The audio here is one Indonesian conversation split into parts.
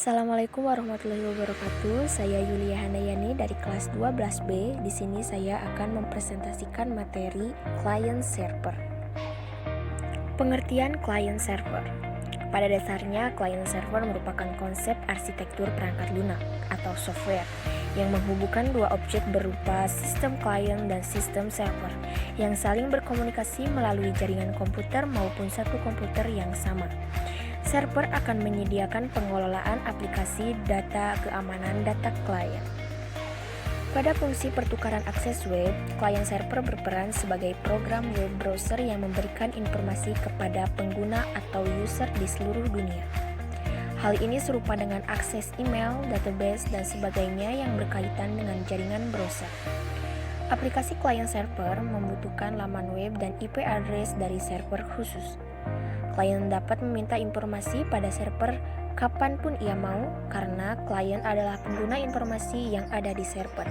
Assalamualaikum warahmatullahi wabarakatuh. Saya Yulia Handayani dari kelas 12B. Di sini saya akan mempresentasikan materi client server. Pengertian client server. Pada dasarnya, client server merupakan konsep arsitektur perangkat lunak atau software yang menghubungkan dua objek berupa sistem client dan sistem server yang saling berkomunikasi melalui jaringan komputer maupun satu komputer yang sama. Server akan menyediakan pengelolaan aplikasi data keamanan data klien. Pada fungsi pertukaran akses web, client server berperan sebagai program web browser yang memberikan informasi kepada pengguna atau user di seluruh dunia. Hal ini serupa dengan akses email, database, dan sebagainya yang berkaitan dengan jaringan browser. Aplikasi client server membutuhkan laman web dan IP address dari server khusus. Klien dapat meminta informasi pada server kapanpun ia mau karena klien adalah pengguna informasi yang ada di server.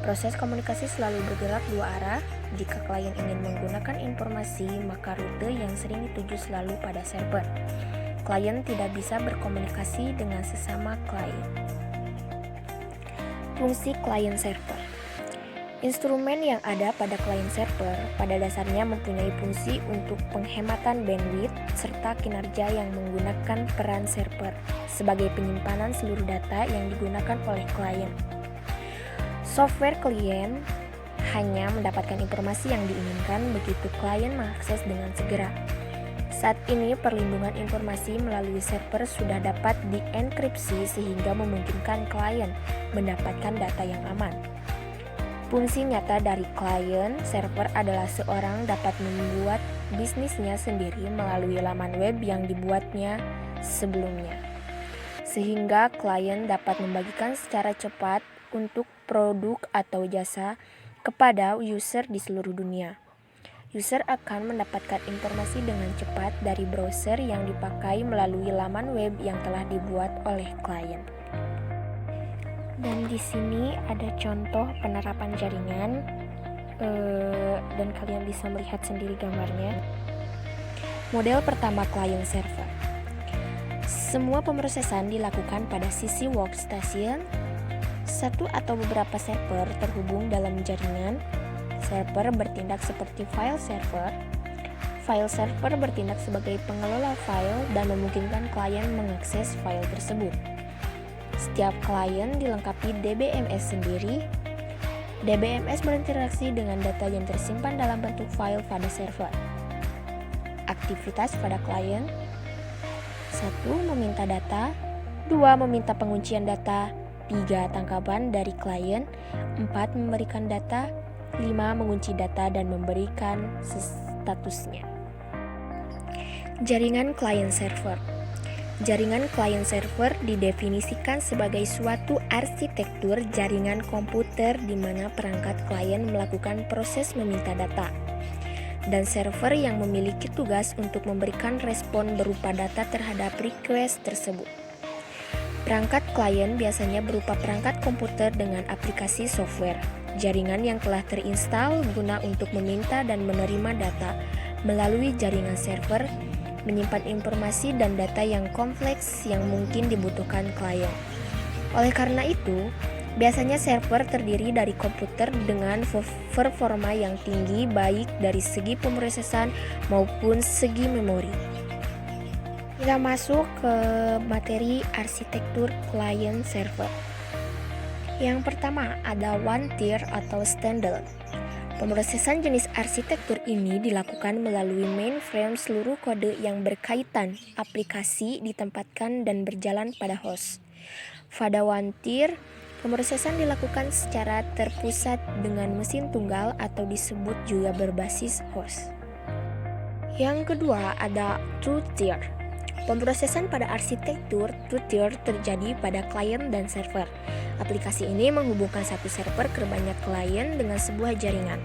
Proses komunikasi selalu bergerak dua arah. Jika klien ingin menggunakan informasi, maka rute yang sering dituju selalu pada server. Klien tidak bisa berkomunikasi dengan sesama klien. Fungsi client server. Instrumen yang ada pada client server pada dasarnya mempunyai fungsi untuk penghematan bandwidth serta kinerja yang menggunakan peran server sebagai penyimpanan seluruh data yang digunakan oleh klien. Software klien hanya mendapatkan informasi yang diinginkan begitu klien mengakses dengan segera. Saat ini perlindungan informasi melalui server sudah dapat dienkripsi sehingga memungkinkan klien mendapatkan data yang aman. Fungsi nyata dari client server adalah seorang dapat membuat bisnisnya sendiri melalui laman web yang dibuatnya sebelumnya, sehingga klien dapat membagikan secara cepat untuk produk atau jasa kepada user di seluruh dunia. User akan mendapatkan informasi dengan cepat dari browser yang dipakai melalui laman web yang telah dibuat oleh klien. Dan di sini ada contoh penerapan jaringan dan kalian bisa melihat sendiri gambarnya. Model pertama client server. Semua pemrosesan dilakukan pada sisi workstation. Satu atau beberapa server terhubung dalam jaringan. Server bertindak seperti file server. File server bertindak sebagai pengelola file dan memungkinkan klien mengakses file tersebut. Setiap klien dilengkapi DBMS sendiri. DBMS berinteraksi dengan data yang tersimpan dalam bentuk file pada server. Aktivitas pada klien: 1. Meminta data. 2. Meminta penguncian data. 3. Tangkapan dari klien. 4. Memberikan data. 5. Mengunci data dan memberikan statusnya. Jaringan client server. Jaringan client server didefinisikan sebagai suatu arsitektur jaringan komputer di mana perangkat klien melakukan proses meminta data, dan server yang memiliki tugas untuk memberikan respon berupa data terhadap request tersebut. Perangkat klien biasanya berupa perangkat komputer dengan aplikasi software, jaringan yang telah terinstal guna untuk meminta dan menerima data melalui jaringan server, menyimpan informasi dan data yang kompleks yang mungkin dibutuhkan klien. Oleh karena itu, biasanya server terdiri dari komputer dengan performa yang tinggi baik dari segi pemrosesan maupun segi memori. Kita masuk ke materi arsitektur client server. Yang pertama ada one tier atau standard. Pemrosesan jenis arsitektur ini dilakukan melalui mainframe. Seluruh kode yang berkaitan aplikasi ditempatkan dan berjalan pada host. Pada one tier, pemrosesan dilakukan secara terpusat dengan mesin tunggal atau disebut juga berbasis host. Yang kedua ada two tier. Pemrosesan pada arsitektur two tier terjadi pada klien dan server. Aplikasi ini menghubungkan satu server ke banyak klien dengan sebuah jaringan.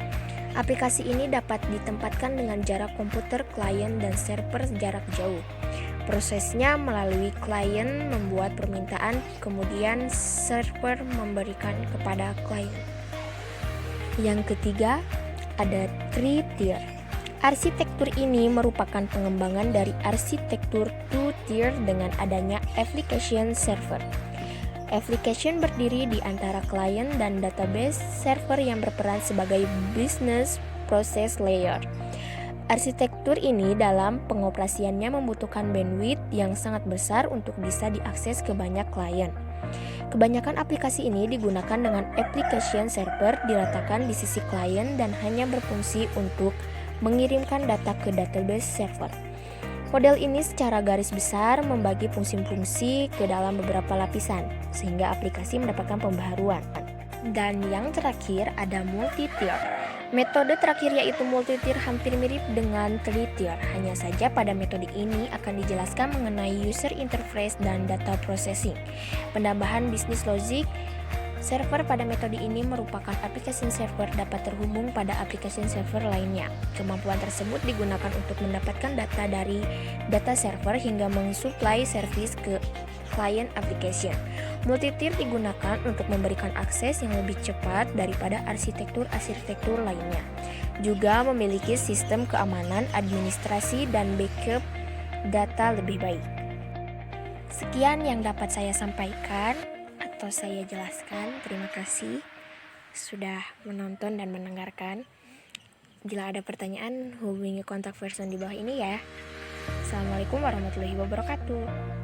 Aplikasi ini dapat ditempatkan dengan jarak komputer klien dan server jarak jauh. Prosesnya melalui klien membuat permintaan, kemudian server memberikan kepada klien. Yang ketiga, ada three tier. Arsitektur ini merupakan pengembangan dari arsitektur two-tier dengan adanya application server. Application berdiri di antara klien dan database server yang berperan sebagai business process layer. Arsitektur ini dalam pengoperasiannya membutuhkan bandwidth yang sangat besar untuk bisa diakses ke banyak klien. Kebanyakan aplikasi ini digunakan dengan application server diletakkan di sisi klien dan hanya berfungsi untuk mengirimkan data ke database server. Model ini secara garis besar membagi fungsi-fungsi ke dalam beberapa lapisan, sehingga aplikasi mendapatkan pembaharuan. Dan yang terakhir ada multi-tier. Metode terakhir yaitu multi-tier hampir mirip dengan three-tier, hanya saja pada metode ini akan dijelaskan mengenai user interface dan data processing. Penambahan bisnis logic server pada metode ini merupakan application server dapat terhubung pada application server lainnya. Kemampuan tersebut digunakan untuk mendapatkan data dari data server hingga mensuplai service ke client application. Multi-tier digunakan untuk memberikan akses yang lebih cepat daripada arsitektur-arsitektur lainnya. Juga memiliki sistem keamanan, administrasi, dan backup data lebih baik. Sekian yang dapat saya sampaikan atau saya jelaskan. Terima kasih sudah menonton dan mendengarkan. Jika ada pertanyaan, hubungi kontak person di bawah ini ya. Assalamualaikum warahmatullahi wabarakatuh.